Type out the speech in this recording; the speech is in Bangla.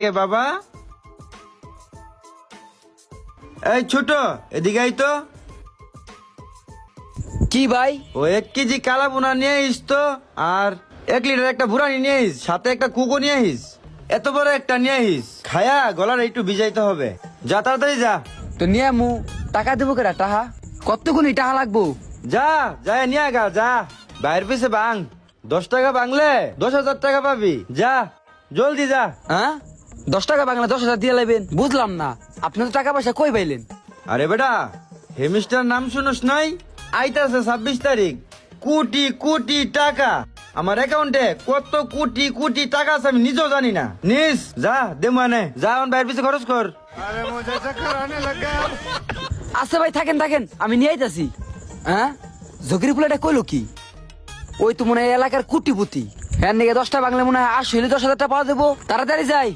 কে বাবা? এই ছোট, এদিকে আই তো। কি ভাই? ও 1 কেজি কালা বোনা নিয়ে আইস তো, আর 1 লিটার একটা বুড়ানি নিয়ে আইস, সাথে একটা কুকো নিয়ে আইস। এত বড় একটা নিয়ে আইস, খায়া গলার একটু ভিজাইতে হবে। যা তাড়াতাড়ি যা। তো নিয়ে মু টাকা দেবো কেটা? টাহা কতক্ষণ টাকা লাগবো? যা যায় নিয়ে আগা যা। বাইরের পিছে বাং, 10 টাকা বাংলে 10,000 টাকা পাবি। যা জলদি যা। হ্যাঁ, 10 টাকা বাংলা 10,000 দিয়ে লাইবেন? বুঝলাম না, আপনি তো টাকা পয়সা কই পাইলেন? আরে বেটা, হেমিস্টার নাম শুনোস নাই? আইতাছে 26 তারিখ, কোটি কোটি টাকা আমার অ্যাকাউন্টে। কত কোটি কোটি টাকা আছে আমি নিজেও জানি না। নিস যা দে, মানে যা আমার বাইরের পিছে খরচ কর। আচ্ছা ভাই, থাকেন থাকেন, আমি নিয়ে আইতাছি। হ্যাঁ, জকির পোলাটা কইলো কি? ওই তো মনে হয় এলাকার কুটিপুতি। হ্যাঁ, নাকি 10টা বাংলা মনে হয় 80 হলে 10,000 টাকা পাওয়া যাবো। তাড়াতাড়ি যাই।